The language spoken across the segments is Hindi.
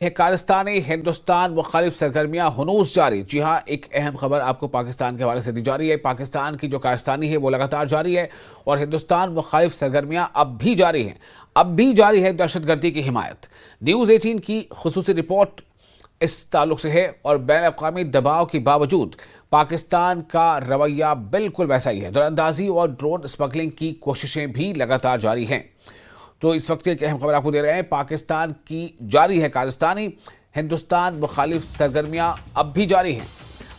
है कारस्तानी हिंदुस्तान मुखालिफ सरगर्मियां हुनूस जारी। जी हां, एक अहम खबर आपको पाकिस्तान के हवाले से दी जा रही है। पाकिस्तान की जो कारस्तानी है वो लगातार जारी है और हिंदुस्तान मुखालिफ सरगर्मियां अब भी जारी हैं। अब भी जारी है दहशतगर्दी की हिमायत। न्यूज़ 18 की खुसूसी रिपोर्ट इस ताल्लुक से है और बैन अवी दबाव के बावजूद पाकिस्तान का रवैया बिल्कुल वैसा ही है। दरअंदाजी और ड्रोन स्मगलिंग की कोशिशें भी लगातार जारी हैं। तो इस वक्त एक अहम खबर आपको दे रहे हैं। पाकिस्तान की जारी है कारस्तानी हिंदुस्तान मुखालिफ सरगर्मियां अब भी जारी हैं।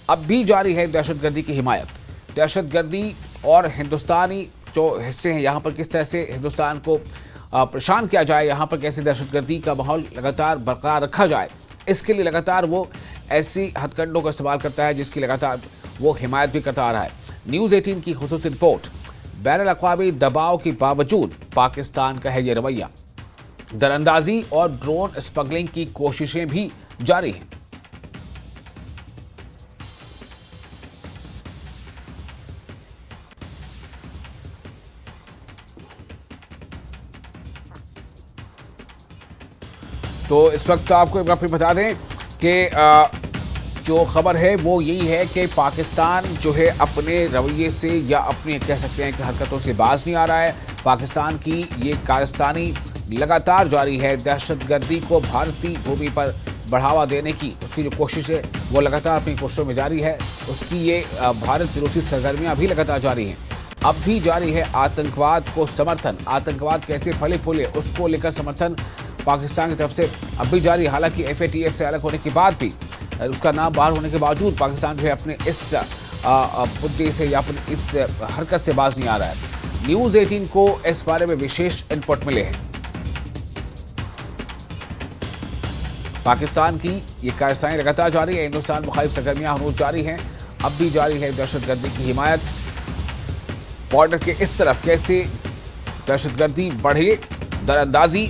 अब भी जारी है दहशतगर्दी की हिमायत। दहशतगर्दी और हिंदुस्तानी जो हिस्से हैं यहाँ पर किस तरह से हिंदुस्तान को परेशान किया जाए, यहाँ पर कैसे दहशतगर्दी का माहौल लगातार बरकरार रखा जाए, इसके लिए लगातार वो ऐसी हथकंडों का इस्तेमाल करता है जिसकी लगातार वो हिमायत भी करता आ रहा है। न्यूज़ 18 की खुसूसी रिपोर्ट। बैनुल-अक़वामी दबाव के बावजूद पाकिस्तान का है ये रवैया। दरअंदाजी और ड्रोन स्मगलिंग की कोशिशें भी जारी हैं। तो इस वक्त आपको एक बार फिर बता दें कि जो खबर है वो यही है कि पाकिस्तान जो है अपने रवैये से या अपने कह सकते हैं कि हरकतों से बाज नहीं आ रहा है। पाकिस्तान की ये कारस्तानी लगातार जारी है। दहशतगर्दी को भारतीय भूमि पर बढ़ावा देने की उसकी जो कोशिश है वो लगातार अपनी कोशिशों में जारी है। उसकी ये भारत विरोधी सरगर्मियाँ भी लगातार जारी हैं। अब भी जारी है आतंकवाद को समर्थन। आतंकवाद कैसे फले फूले उसको लेकर समर्थन पाकिस्तान की तरफ से अब भी जारी। हालांकि FATF से अलग होने के बाद भी, उसका नाम बाहर होने के बावजूद पाकिस्तान जो है अपने इस मुद्दे से या अपनी इस हरकत से बाज नहीं आ रहा है। न्यूज़ 18 को इस बारे में विशेष इनपुट मिले हैं। पाकिस्तान की ये कारस्तानी लगातार जारी है। हिंदुस्तान मुखालिफ सरगर्मियां हनूज जारी हैं। अब भी जारी है दहशतगर्दी की हिमायत। बॉर्डर के इस तरफ कैसे दहशतगर्दी बढ़े, दरअंदाजी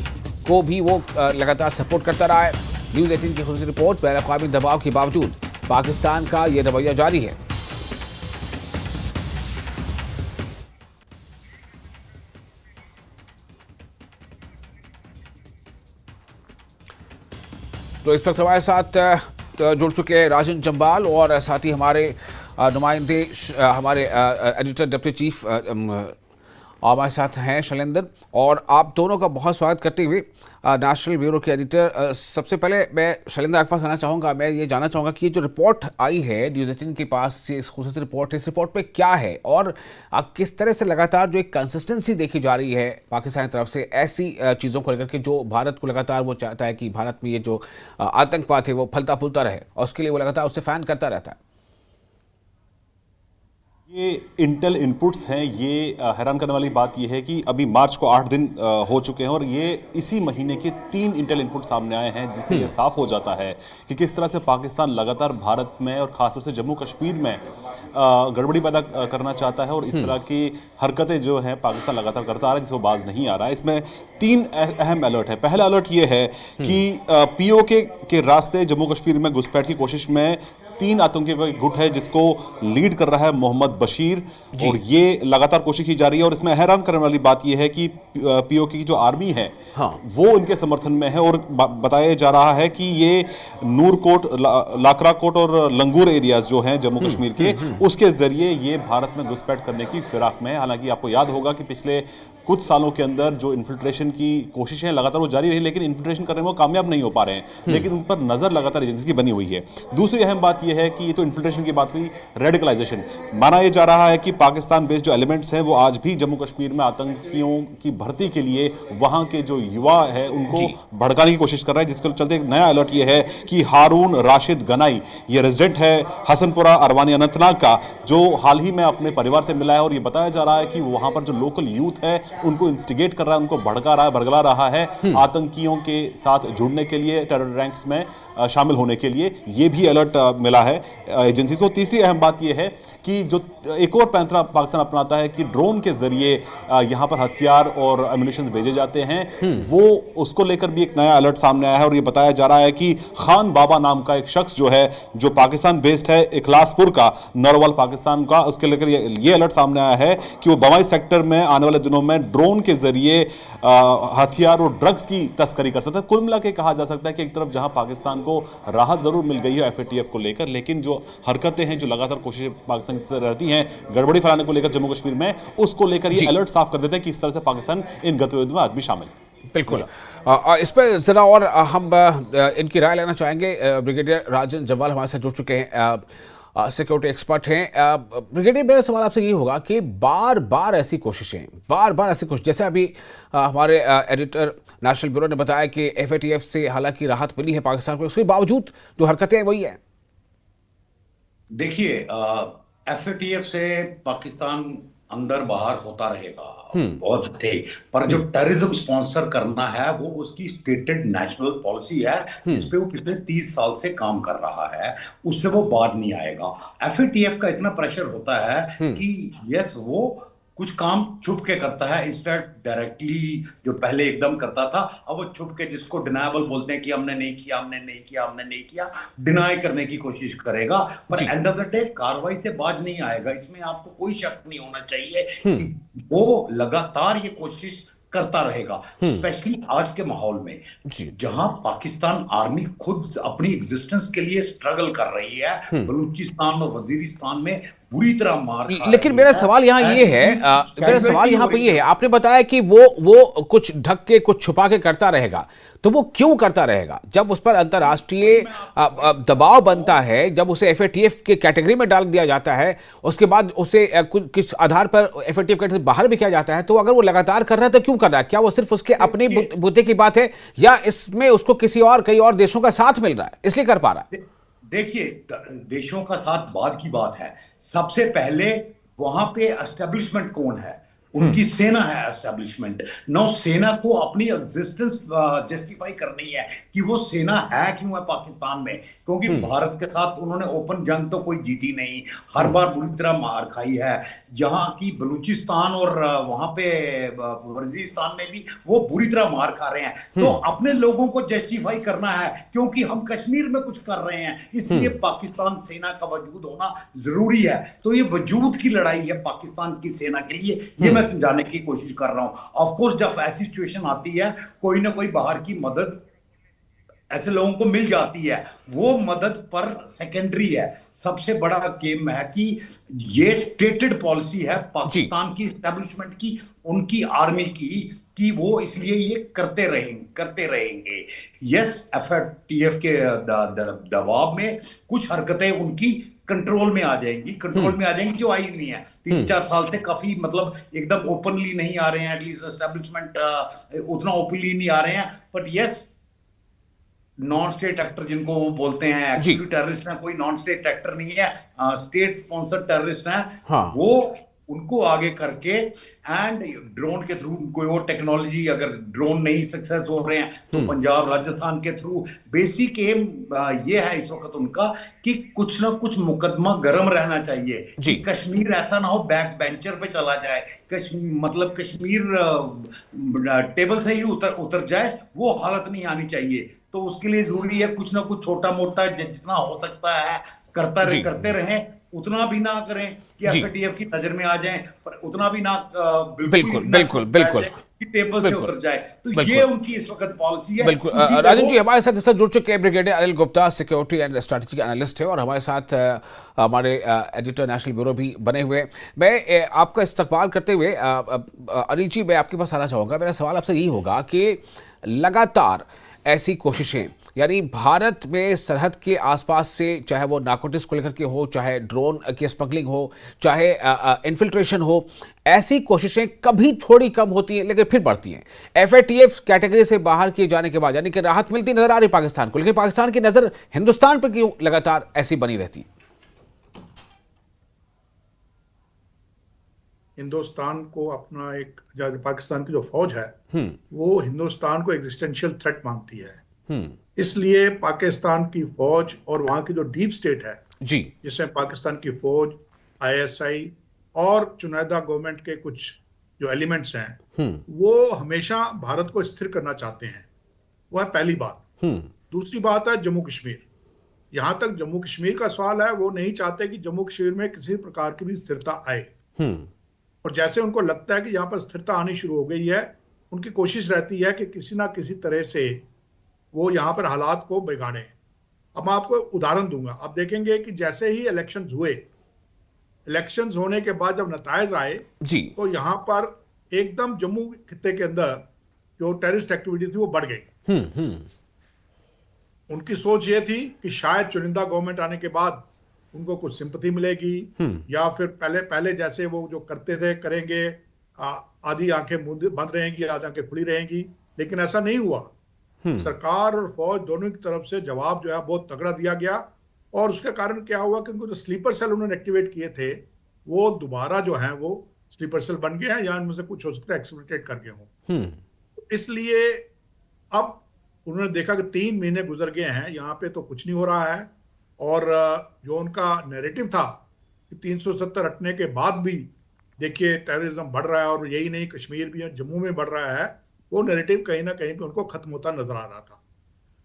को भी वो लगातार सपोर्ट करता रहा है। न्यूज़ 18 की खुसूसी रिपोर्ट। बैनुल-अक़वामी दबाव के बावजूद पाकिस्तान का ये रवैया जारी है। तो इस वक्त हमारे साथ जुड़ चुके हैं राजन जम्बाल और साथ ही हमारे नुमाइंदे, हमारे एडिटर डिप्टी चीफ हमारे साथ हैं शैलेंद्र। और आप दोनों का बहुत स्वागत करते हुए नेशनल ब्यूरो के एडिटर, सबसे पहले मैं शैलेंद्र आपके पास आना चाहूँगा। मैं ये जानना चाहूँगा कि ये जो रिपोर्ट आई है न्यूज़ 18 के पास से, इस खुसूसी रिपोर्ट, इस रिपोर्ट पे क्या है और किस तरह से लगातार जो एक कंसिस्टेंसी देखी जा रही है पाकिस्तान की तरफ से ऐसी चीज़ों को लेकर के जो भारत को लगातार वो चाहता है कि भारत में ये जो आतंकवाद है वो फलता फूलता रहे और उसके लिए वो लगातार उससे फैन करता रहता है। ये इंटेल इनपुट्स हैं। ये हैरान करने वाली बात ये है कि अभी मार्च को 8 दिन हो चुके हैं और ये इसी महीने के 3 इंटेल इनपुट सामने आए हैं, जिससे ये साफ हो जाता है कि किस तरह से पाकिस्तान लगातार भारत में और खासतौर से जम्मू कश्मीर में गड़बड़ी पैदा करना चाहता है और इस तरह की हरकतें जो है पाकिस्तान लगातार करता आ रहा है, जिसको बाज नहीं आ रहा है। इसमें 3 अहम अलर्ट है। पहला अलर्ट ये है कि POK के रास्ते जम्मू कश्मीर में घुसपैठ की कोशिश में 3 आतंकियों का एक गुट है जिसको लीड कर रहा है मोहम्मद बशीर, और ये लगातार कोशिश की जा रही है। और इसमें हैरान करने वाली बात यह है कि POK की जो आर्मी है वो इनके समर्थन में है और बताया जा रहा है कि ये नूरकोट, लाकराकोट और लंगूर एरियाज जो हैं जम्मू कश्मीर के, उसके जरिए ये भारत में घुसपैठ करने की फिराक में है। हालांकि आपको याद होगा कि पिछले कुछ सालों के अंदर जो इन्फिल्ट्रेशन की कोशिशें लगातार वो जारी रही, लेकिन इन्फिल्ट्रेशन करने में वो कामयाब नहीं हो पा रहे हैं, लेकिन उन पर नजर लगातार एजेंसी की बनी हुई है। दूसरी अहम बात यह है कि ये तो इन्फिल्ट्रेशन की बात हुई, रेडिकलाइजेशन। माना यह जा रहा है कि पाकिस्तान बेस्ड जो एलिमेंट्स हैं वो आज भी जम्मू कश्मीर में आतंकियों की भर्ती के लिए वहां के जो युवा है उनको भड़काने की कोशिश कर रहा है, जिसके चलते एक नया अलर्ट यह है कि हारून राशिद गनाई, ये रेजिडेंट है हसनपुरा अरवानी अनंतनाग का, जो हाल ही में अपने परिवार से मिला है और ये बताया जा रहा है कि वहां पर जो लोकल यूथ है उनको इंस्टिगेट कर रहा है, उनको भड़का रहा है, बरगला रहा है आतंकियों के साथ जुड़ने के लिए, टेरर रैंक्स में शामिल होने के लिए। ये भी अलर्ट मिला रहा है एजेंसी को। तीसरी अहम बात यह है कि जो एक और पैंतरा पाकिस्तान अपनाता है कि ड्रोन के जरिए यहां पर हथियार और एम्युनिशंस भेजे जाते हैं, वो उसको लेकर भी एक नया अलर्ट सामने आया है। और ये बताया जा रहा है कि खान बाबा नाम का एक शख्स जो है, जो पाकिस्तान बेस्ड है, इखलासपुर का, नौरवाल पाकिस्तान का, उसके लेकर ये अलर्ट सामने आया है कि वो बवाई सेक्टर में आने वाले दिनों में ड्रोन के जरिए हथियार और ड्रग्स की तस्करी कर सकता है। कुल मिला के कहा जा सकता है कि एक तरफ जहां पाकिस्तान को राहत जरूर मिल गई है एफएटीएफ को लेकर, लेकिन जो हरकतें हैं, जो लगातार कोशिशें पाकिस्तान से रहती हैं गड़बड़ी फैलाने को लेकर जम्मू कश्मीर में, उसको लेकर ये अलर्ट साफ कर देते हैं कि इस तरह से पाकिस्तान इन गतिविधियों में आज भी शामिल है। बिल्कुल। इस पर जरा और हम इनकी राय लेना चाहेंगे। ब्रिगेडियर राजन जम्वाल हमारे साथ जुड़ चुके हैं, सिक्योरिटी एक्सपर्ट हैं। ब्रिगेडियर, मेरा सवाल आपसे ये होगा कि बार बार ऐसी कोशिशें, जैसे अभी हमारे एडिटर नेशनल ब्यूरो ने बताया कि एफएटीएफ से हालांकि राहत मिली है पाकिस्तान को, उसके बावजूद जो हरकतें हैं वही है। देखिए, एफएटीएफ से पाकिस्तान अंदर बाहर होता रहेगा, बहुत थे, पर जो टेररिज्म स्पॉन्सर करना है वो उसकी स्टेटेड नेशनल पॉलिसी है, जिस पे वो पिछले 30 साल से काम कर रहा है, उससे वो बात नहीं आएगा। एफएटीएफ का इतना प्रेशर होता है कि यस, वो कुछ काम छुप के करता है, इंस्टेड डायरेक्टली जो पहले एकदम करता था, अब वो छुप के, जिसको डिनायबल बोलते हैं कि हमने नहीं किया, डिनाई करने की कोशिश करेगा, पर एंड ऑफ द डे कार्रवाई से बाज नहीं आएगा। इसमें आपको कोई शक नहीं होना चाहिए कि वो लगातार ये कोशिश करता रहेगा, स्पेशली आज के माहौल में जहां पाकिस्तान आर्मी खुद अपनी एग्जिस्टेंस के लिए स्ट्रगल कर रही है। बलूचिस्तान और वजीरिस्तान में बुरी तरह मार खा लेकिन रही मेरा सवाल यहाँ ये है, आपने बताया कि वो कुछ ढक के कुछ छुपा के करता रहेगा, तो वो क्यों करता रहेगा जब उस पर अंतर्राष्ट्रीय दबाव बनता है, जब उसे एफएटीएफ के कैटेगरी में डाल दिया जाता है, उसके बाद उसे किस आधार पर एफएटीएफ कैटेगरी से बाहर भी किया जाता है, तो अगर वो लगातार कर रहा है तो क्यों कर रहा है? क्या वो सिर्फ उसके अपनी बुद्धि की बात है, या इसमें उसको कई और देशों का साथ मिल रहा है इसलिए कर पा रहा है? देखिए, देशों का साथ बाद की बात है। सबसे पहले वहां पे एस्टेब्लिशमेंट कौन है? उनकी सेना है एस्टेब्लिशमेंट। नौ सेना को अपनी एग्जिस्टेंस जस्टिफाई करनी है कि वो सेना है क्यों है पाकिस्तान में, क्योंकि भारत के साथ उन्होंने ओपन जंग तो कोई जीती नहीं, हर बार बुरी तरह मार खाई है। यहाँ की बलूचिस्तान और वहां पे वजीरिस्तान में भी वो बुरी तरह मार खा रहे हैं। तो अपने लोगों को जस्टिफाई करना है क्योंकि हम कश्मीर में कुछ कर रहे हैं, इसलिए पाकिस्तान सेना का वजूद होना जरूरी है। तो ये वजूद की लड़ाई है पाकिस्तान की सेना के लिए, ये मैं समझाने की कोशिश कर रहा हूं। ऑफ कोर्स जब ऐसी सिचुएशन आती है, कोई ना कोई बाहर की मदद ऐसे लोगों को मिल जाती है, वो मदद पर सेकेंडरी है। सबसे बड़ा गेम है कि ये स्टेटेड पॉलिसी है पाकिस्तान की एस्टेब्लिशमेंट की, उनकी आर्मी की, कि वो इसलिए ये करते रहेंगे। यस, एफएटीएफ के दबाव में कुछ हरकतें उनकी कंट्रोल में आ जाएंगी जो आई नहीं है 3-4 साल से। काफी मतलब एकदम ओपनली नहीं आ रहे हैं, एटलीस्ट एस्टेब्लिशमेंट उतना ओपनली नहीं आ रहे हैं, but yes, non state actor जिनको वो बोलते हैं, एक्चुअली टेररिस्ट है, कोई नॉन स्टेट एक्टर नहीं है, स्टेट स्पॉन्सर्ड टेररिस्ट है। हाँ। वो उनको आगे करके एंड ड्रोन के थ्रू कोई और टेक्नोलॉजी, अगर ड्रोन नहीं सक्सेस हो रहे हैं तो पंजाब राजस्थान के थ्रू। बेसिक एम ये है इस वक्त उनका कि कुछ ना कुछ मुकदमा गर्म रहना चाहिए कि कश्मीर ऐसा ना हो बैक बेंचर पे चला जाए, कश्मीर टेबल से ही उतर जाए, वो हालत नहीं आनी चाहिए। तो उसके लिए जरूरी है कुछ ना कुछ छोटा मोटा जितना हो सकता है करते रहें, उतना भी ना करें कि एफएटीएफ की नजर में आ जाएं, पर उतना भी ना बिल्कुल टेबल से उतर जाए। तो ये उनकी इस वक्त पॉलिसी है। बिल्कुल। राजन जी हमारे साथ जुड़ चुके हैं brigadier Anil Gupta, security and strategy analyst है, और हमारे साथ हमारे एडिटर नेशनल ब्यूरो भी बने हुए। मैं आपका इस्तकबाल करते हुए अनिल जी, मैं आपके पास आना चाहूँगा। मेरा सवाल आपसे यही होगा कि लगातार ऐसी कोशिशें, यानी भारत में सरहद के आसपास से, चाहे वो नारकोटिक्स को लेकर के हो, चाहे ड्रोन की स्मगलिंग हो, चाहे इन्फिल्ट्रेशन हो, ऐसी कोशिशें कभी थोड़ी कम होती हैं लेकिन फिर बढ़ती हैं। एफएटीएफ कैटेगरी से बाहर किए जाने के बाद यानी कि राहत मिलती नजर आ रही पाकिस्तान को, लेकिन पाकिस्तान की नजर हिंदुस्तान पर क्यों लगातार ऐसी बनी रहती? हिंदुस्तान को अपना एक, पाकिस्तान की जो फौज है वो हिंदुस्तान को एग्जिस्टेंशियल थ्रेट मानती है, इसलिए पाकिस्तान की फौज और वहां की जो डीप स्टेट है जी जिसमें पाकिस्तान की फौज, आईएसआई और चुनिंदा गवर्नमेंट के कुछ जो एलिमेंट्स हैं वो हमेशा भारत को स्थिर करना चाहते हैं। वह पहली बात। दूसरी बात है जम्मू कश्मीर। यहां तक जम्मू कश्मीर का सवाल है, वो नहीं चाहते कि जम्मू कश्मीर में किसी प्रकार की भी स्थिरता आए। और जैसे उनको लगता है कि यहाँ पर स्थिरता आनी शुरू हो गई है, उनकी कोशिश रहती है कि किसी ना किसी तरह से वो यहाँ पर हालात को बिगाड़ें। अब मैं आपको उदाहरण दूंगा। आप देखेंगे कि जैसे ही इलेक्शंस हुए, इलेक्शंस होने के बाद जब नतायज आए जी तो यहाँ पर एकदम जम्मू खित्ते के अंदर जो टेररिस्ट एक्टिविटी थी वो बढ़ गई। उनकी सोच ये थी कि शायद चुनिंदा गवर्नमेंट आने के बाद उनको कुछ सिंपैथी मिलेगी या फिर पहले जैसे वो जो करते थे करेंगे, आधी आंखें बंद रहेंगी, आधी आंखें खुली रहेंगी। लेकिन ऐसा नहीं हुआ। सरकार और फौज दोनों की तरफ से जवाब जो है बहुत तगड़ा दिया गया। और उसके कारण क्या हुआ कि उनको जो स्लीपर सेल उन्होंने एक्टिवेट किए थे वो दोबारा जो है वो स्लीपर सेल बन गए हैं, या इनमें से कुछ हो सकता है एक्सिलरेट कर गए हों। इसलिए अब उन्होंने देखा कि 3 महीने गुजर गए हैं, यहाँ पे तो कुछ नहीं हो रहा है। और जो उनका नैरेटिव था कि 370 हटने के बाद भी देखिए टेररिज्म बढ़ रहा है, और यही नहीं कश्मीर भी जम्मू में बढ़ रहा है, वो नैरेटिव कहीं ना कहीं पे उनको खत्म होता नजर आ रहा था।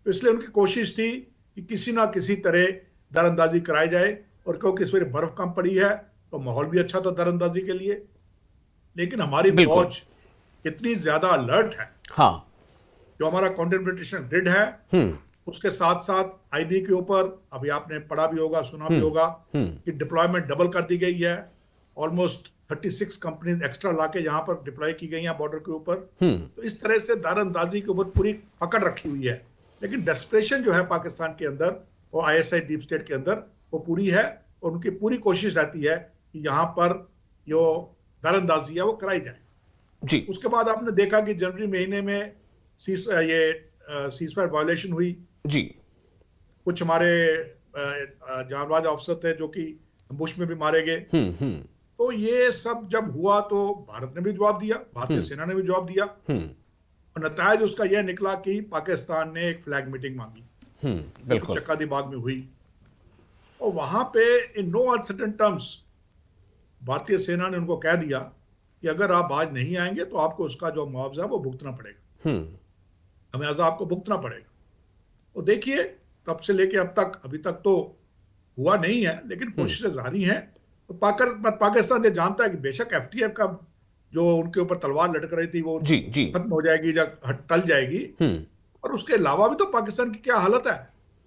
तो इसलिए उनकी कोशिश थी कि किसी ना किसी तरह दरअंदाजी कराई जाए। और क्योंकि इस बार बर्फ कम पड़ी है तो माहौल भी अच्छा था दरअंदाजी के लिए। लेकिन हमारी फौज इतनी ज्यादा अलर्ट है। हाँ, जो हमारा कॉन्टेम्परेशन ग्रिड है उसके साथ साथ आईबी के ऊपर अभी आपने पढ़ा भी होगा, सुना भी होगा कि डिप्लॉयमेंट डबल कर दी गई है। ऑलमोस्ट 36 कंपनीज एक्स्ट्रा लाके यहाँ पर डिप्लॉय की गई हैं बॉर्डर के ऊपर। तो इस तरह से दरअंदाजी के ऊपर पूरी पकड़ रखी हुई है। लेकिन डेस्परेशन जो है पाकिस्तान के अंदर और आईएसआई डीप स्टेट के अंदर वो पूरी है, और उनकी पूरी कोशिश रहती है कि यहाँ पर जो दरअंदाजी है वो कराई जाए। जी उसके बाद आपने देखा कि जनवरी महीने में सीजफायर वायलेशन हुई। जी कुछ हमारे जांबाज ऑफिसर थे जो कि अम्बुश में भी मारे गए। तो ये सब जब हुआ तो भारत ने भी जवाब दिया, भारतीय सेना ने भी जवाब दिया। और नतायज उसका यह निकला कि पाकिस्तान ने एक फ्लैग मीटिंग मांगी, बिल्कुल चक्का दी बाग में हुई। और वहां पे इन नो अनसर्टेन टर्म्स भारतीय सेना ने उनको कह दिया कि अगर आप आज नहीं आएंगे तो आपको उसका जो मुआवजा वो भुगतना पड़ेगा, हमें आपको भुगतना पड़ेगा। और देखिए तब से लेके अब तक अभी तक तो हुआ नहीं है, लेकिन कोशिशें जारी हैं। तो पाकिस्तान ये जानता है कि बेशक एफटीएफ का जो उनके ऊपर तलवार लटक रही थी वो जी जी खत्म हो जाएगी या टल जाएगी। और उसके अलावा भी तो पाकिस्तान की क्या हालत है।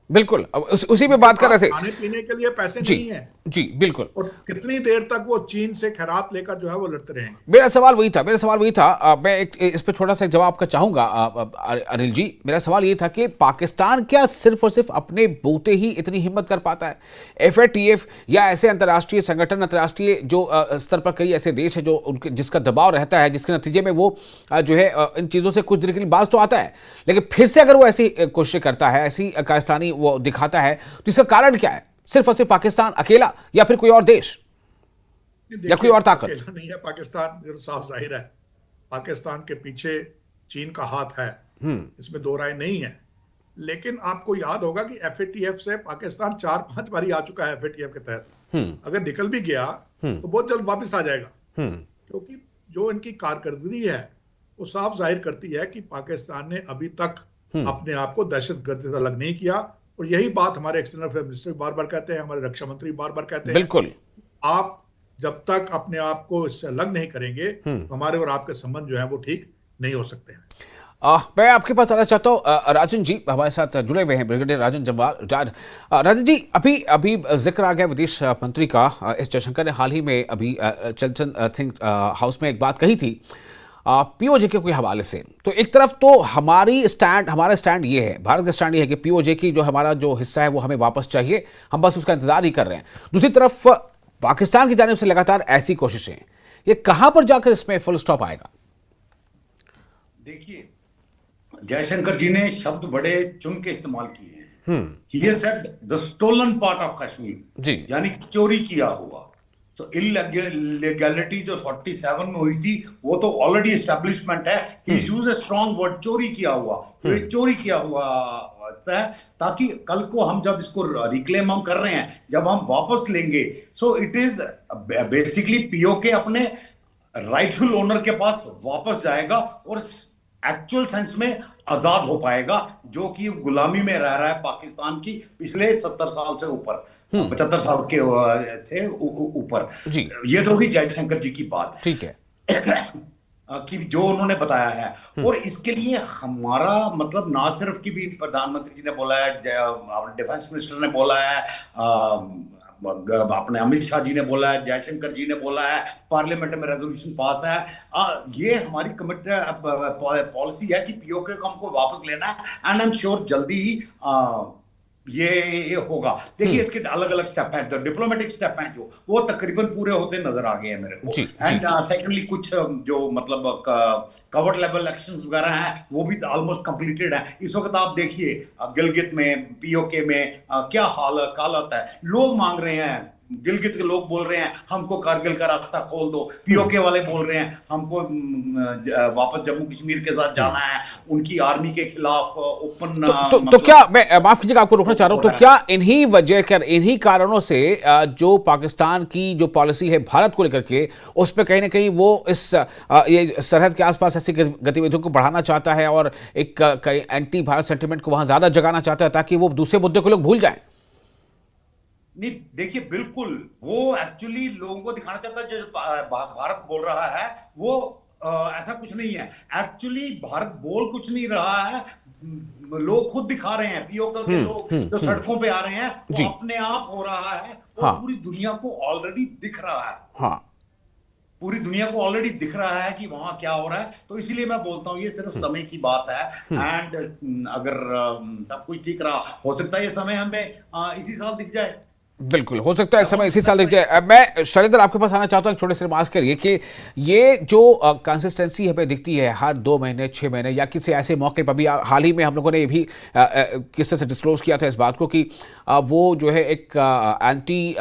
बिल्कुल, अब उसी पे बात कर रहे थे। खाने पीने के लिए पैसे जी नहीं है। जी बिल्कुल। और कितनी देर तक वो चीन से खैरात लेकर जो है वो लड़ते रहेंगे। मेरा सवाल वही था। मैं एक इस पे थोड़ा सा जवाब का चाहूंगा अनिल जी। मेरा सवाल ये था कि पाकिस्तान क्या सिर्फ और सिर्फ अपने बूते ही इतनी हिम्मत कर पाता है? एफएटीएफ या ऐसे अंतर्राष्ट्रीय संगठन, अंतर्राष्ट्रीय जो स्तर पर कई ऐसे देश है जो उनके जिसका दबाव रहता है, जिसके नतीजे में वो जो है इन चीजों से कुछ देर के लिए बाज तो आता है, लेकिन फिर से अगर वो ऐसी कोशिश करता है, ऐसी कायस्तानी वो दिखाता है, तो इसका कारण क्या है? सिर्फ और सिर्फ पाकिस्तान अकेला या फिर कोई और देश या कोई और ताकत? अकेला नहीं है पाकिस्तान, जो साफ जाहिर है। पाकिस्तान के पीछे चीन का हाथ है, इसमें दो राय नहीं है। लेकिन आपको याद होगा कि एफएटीएफ से पाकिस्तान 4-5 बारी आ चुका है एफएटीएफ के तहत। अगर निकल भी गया तो बहुत जल्द वापस आ जाएगा, क्योंकि जो इनकी कारकर्दगी है वो साफ जाहिर करती है कि पाकिस्तान ने अभी तक अपने आप को दहशतगर्द से अलग नहीं किया। और यही बात हमारे एक्सटर्नल अफेयर मिनिस्टर बार बार कहते हैं, हमारे रक्षा मंत्री बार बार कहते हैं। बिल्कुल, आप जब तक अपने आप को इससे अलग नहीं करेंगे तो हमारे और आपके संबंध जो है वो ठीक नहीं हो सकते हैं। मैं आपके पास आना चाहता हूँ। राजन जी हमारे साथ जुड़े हुए हैं, ब्रिगेडियर राजन जम्वाल। राजन जी, अभी जिक्र आ गया विदेश मंत्री का। एस जयशंकर ने हाल ही में अभी चर्चन थिंक हाउस में एक बात कही थी पीओजे के कोई हवाले से। तो एक तरफ तो हमारा स्टैंड ये है, भारत का स्टैंड ये है कि पीओजे की जो हमारा जो हिस्सा है वो हमें वापस चाहिए, हम बस उसका इंतजार ही कर रहे हैं। दूसरी तरफ पाकिस्तान की जानिब से लगातार ऐसी कोशिशें, ये कहां पर जाकर इसमें फुल स्टॉप आएगा? देखिए, जयशंकर जी ने शब्द बड़े चुन के इस्तेमाल किए हैं। He said the stolen part of Kashmir, जी, यानी चोरी किया हुआ। तो इलीगैलिटी जो 47 में हुई थी वो तो ऑलरेडी एस्टेब्लिशमेंट है। He used a strong word, चोरी किया हुआ। तो ये चोरी किया हुआ है, ताकि कल को हम जब इसको रिक्लेम हम कर रहे हैं, जब हम वापस लेंगे, so it is basically PoK अपने राइटफुल ओनर के पास वापस जाएगा और एक्चुअल सेंस में आजाद हो पाएगा, जो कि गुलामी में रह रहा है पाकिस्तान की पिछले 70 साल से ऊपर, 75 साल के से ऊपर। ये तो होगी जयशंकर जी की बात। ठीक है कि जो उन्होंने बताया है, और इसके लिए हमारा मतलब ना सिर्फ कि भी प्रधानमंत्री जी ने बोला है, डिफेंस मिनिस्टर ने बोला है, अपने अमित शाह जी ने बोला है, जयशंकर जी ने बोला है, पार्लियामेंट में रेजोल्यूशन पास है, ये हमारी कमिटेड पॉलिसी है कि पीओके को हमको वापस लेना है, एंड आई एम श्योर जल्दी ही ये होगा। देखिए इसके अलग अलग स्टेप हैं, जो डिप्लोमेटिक स्टेप हैं जो वो तकरीबन पूरे होते नजर आ गए हैं मेरे को। एंड सेकेंडली कुछ जो मतलब कवर्ड लेवल इलेक्शंस वगैरह हैं वो भी ऑलमोस्ट कंप्लीटेड है। इस वक्त आप देखिए गिलगित में, पीओके में क्या हालत है, लोग मांग रहे हैं, गिलगित के लोग बोल रहे हैं हमको कारगिल का रास्ता खोल दो, पीओके वाले बोल रहे हैं हमको वापस जम्मू कश्मीर के साथ जाना है, उनकी आर्मी के खिलाफ ओपन। तो क्या, मैं माफ कीजिएगा आपको रोकना चाह रहा हूं, तो क्या इन्हीं वजह कर, इन्हीं कारणों से जो पाकिस्तान की जो पॉलिसी है भारत को लेकर के, उस पर कहीं ना कहीं वो इस ये सरहद के आसपास ऐसी गतिविधियों को बढ़ाना चाहता है और एक एंटी भारत सेंटिमेंट को वहां ज्यादा जगाना चाहता है ताकि वो दूसरे मुद्दे को लोग भूल जाएं? नहीं देखिए, बिल्कुल वो एक्चुअली लोगों को दिखाना चाहता है, जो भारत बोल रहा है वो ऐसा कुछ नहीं है। एक्चुअली भारत बोल कुछ नहीं रहा है, लोग खुद दिखा रहे हैं, पीओके के लोग जो सड़कों पे आ रहे हैं वो अपने आप हो रहा है, और पूरी दुनिया को ऑलरेडी दिख रहा है। पूरी दुनिया को ऑलरेडी दिख रहा है कि वहां क्या हो रहा है। तो इसीलिए मैं बोलता हूँ ये सिर्फ समय की बात है, एंड अगर सब कुछ ठीक रहा, हो सकता है ये समय हमें इसी साल दिख जाए। बिल्कुल हो सकता है इस समय इसी साल दिख जाए। मैं शैलेंद्र आपके पास आना चाहता हूँ छोटे से रिमार्क्स करिए कि ये जो कंसिस्टेंसी हमें दिखती है हर 2 महीने 6 महीने या किसी ऐसे मौके पर भी, हाल ही में हम लोगों ने ये भी किसी से डिस्क्लोज किया था इस बात को कि वो जो है एक एंटी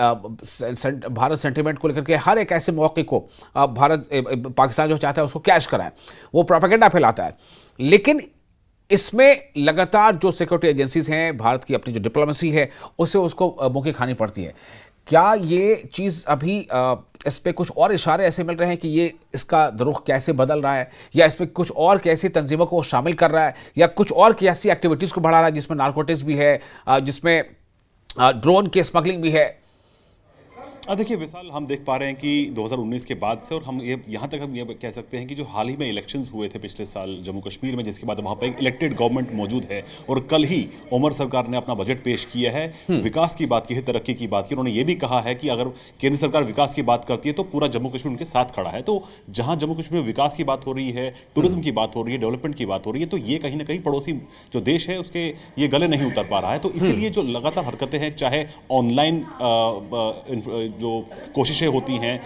भारत सेंटिमेंट को लेकर के हर एक ऐसे मौके को पाकिस्तान जो चाहता है उसको कैश कराए, वो प्रोपेगेंडा फैलाता है। लेकिन इसमें लगातार जो सिक्योरिटी एजेंसीज हैं, भारत की अपनी जो डिप्लोमेसी है, उससे उसको मुँह खानी पड़ती है। क्या ये चीज़ अभी इस पे कुछ और इशारे ऐसे मिल रहे हैं कि ये इसका रुख कैसे बदल रहा है, या इस पे कुछ और कैसी तंजीमों को शामिल कर रहा है, या कुछ और कैसी एक्टिविटीज़ को बढ़ा रहा है जिसमें नारकोटिक्स भी है, जिसमें ड्रोन की स्मगलिंग भी है? देखिए विशाल, हम देख पा रहे हैं कि 2019 के बाद से, और हम ये यहाँ तक हम ये कह सकते हैं कि जो हाल ही में इलेक्शंस हुए थे पिछले साल जम्मू कश्मीर में, जिसके बाद वहाँ पर एक इलेक्टेड गवर्नमेंट मौजूद है, और कल ही उमर सरकार ने अपना बजट पेश किया है, विकास की बात की है, तरक्की की बात की। उन्होंने ये भी कहा है कि अगर केंद्र सरकार विकास की बात करती है तो पूरा जम्मू कश्मीर उनके साथ खड़ा है। तो जहाँ जम्मू कश्मीर में विकास की बात हो रही है, टूरिज्म की बात हो रही है, डेवलपमेंट की बात हो रही है, तो ये कहीं ना कहीं पड़ोसी जो देश है उसके ये गले नहीं उतर पा रहा है। तो इसीलिए जो लगातार हरकतें हैं, चाहे ऑनलाइन जो कोशिश होती हैं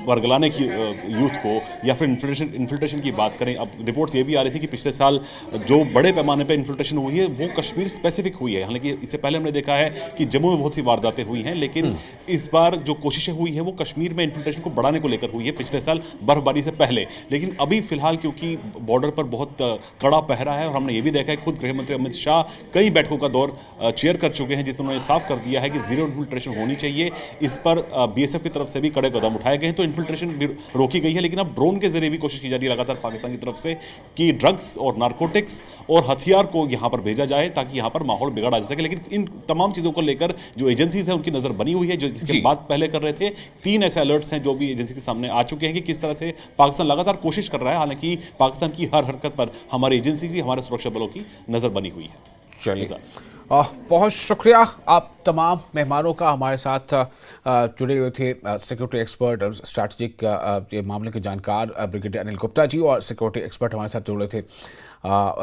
वर्गलाने की यूथ को, या फिर इन्फिल्ट्रेशन की बात करें। अब रिपोर्ट्स ये भी आ रही थी कि पिछले साल जो बड़े पैमाने पर इन्फिल्ट्रेशन हुई है वो कश्मीर स्पेसिफिक हुई है। हालांकि इससे पहले हमने देखा है कि जम्मू में बहुत सी वारदातें हुई हैं, लेकिन इस बार जो कोशिशें हुई है वो कश्मीर में इन्फिल्ट्रेशन को बढ़ाने को लेकर हुई है, पिछले साल बर्फबारी से पहले। लेकिन अभी फिलहाल क्योंकि बॉर्डर पर बहुत कड़ा पहरा है, और हमने ये भी देखा है खुद गृह मंत्री अमित शाह कई बैठकों का दौर चेयर कर चुके हैं, जिसमें उन्होंने साफ कर दिया है कि जीरो इन्फिल्ट्रेशन होनी चाहिए। इस पर बीएसएफ की तरफ से भी कड़े कदम उठाए गए हैं, तो इन्फिल्ट्रेशन भी रोकी गई है। लेकिन अब ड्रोन के जरिए भी कोशिश की जा रही है लगातार पाकिस्तान की तरफ से कि ड्रग्स और नारकोटिक्स और हथियार को यहां पर भेजा जाए ताकि यहां पर माहौल बिगाड़ा जा सके। लेकिन इन तमाम चीजों को लेकर जो एजेंसीज हैं उनकी नजर बनी हुई है, जो जिसकी बात पहले कर रहे थे। 3 ऐसे अलर्ट्स हैं जो भी एजेंसी के सामने आ चुके हैं कि किस तरह से पाकिस्तान लगातार कोशिश कर रहा है। हालांकि पाकिस्तान की हर हरकत पर हमारी एजेंसी की, हमारे सुरक्षा बलों की नजर बनी हुई है। चलिए, बहुत शुक्रिया आप तमाम मेहमानों का, हमारे साथ जुड़े हुए थे सिक्योरिटी एक्सपर्ट और स्ट्रैटेजिक मामले के जानकार ब्रिगेडियर अनिल गुप्ता जी, और सिक्योरिटी एक्सपर्ट हमारे साथ जुड़े थे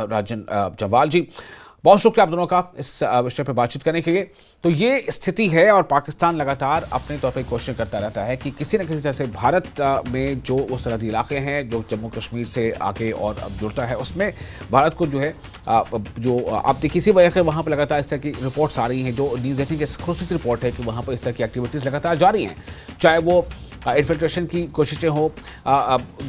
राजन जवाल जी। बहुत शुक्रिया आप दोनों का इस विषय पर बातचीत करने के लिए। तो ये स्थिति है, और पाकिस्तान लगातार अपने तौर पर कोशिश करता रहता है कि किसी न किसी तरह से भारत में जो उस तरह के इलाके हैं जो जम्मू कश्मीर से आगे और अब जुड़ता है, उसमें भारत को जो है जो आप देखिए इसी वजह से वहाँ पर लगातार इस तरह की रिपोर्ट्स आ रही हैं, जो न्यूज़ 18 की एक्सक्लूसिव रिपोर्ट है कि वहाँ पर इस तरह की एक्टिविटीज़ लगातार जारी हैं, चाहे वो इन्फिल्ट्रेशन की कोशिशें हो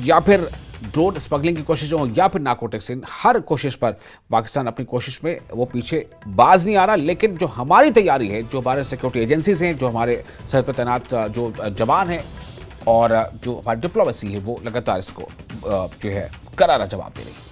या फिर ड्रोन स्मगलिंग की कोशिश हो या फिर नार्कोटिक्स, इन हर कोशिश पर पाकिस्तान अपनी कोशिश में वो पीछे बाज नहीं आ रहा। लेकिन जो हमारी तैयारी है, जो हमारे सिक्योरिटी एजेंसीज हैं, जो हमारे सर पर तैनात जो जवान हैं और जो हमारी डिप्लोमेसी है, वो लगातार इसको जो है करारा जवाब दे रही है।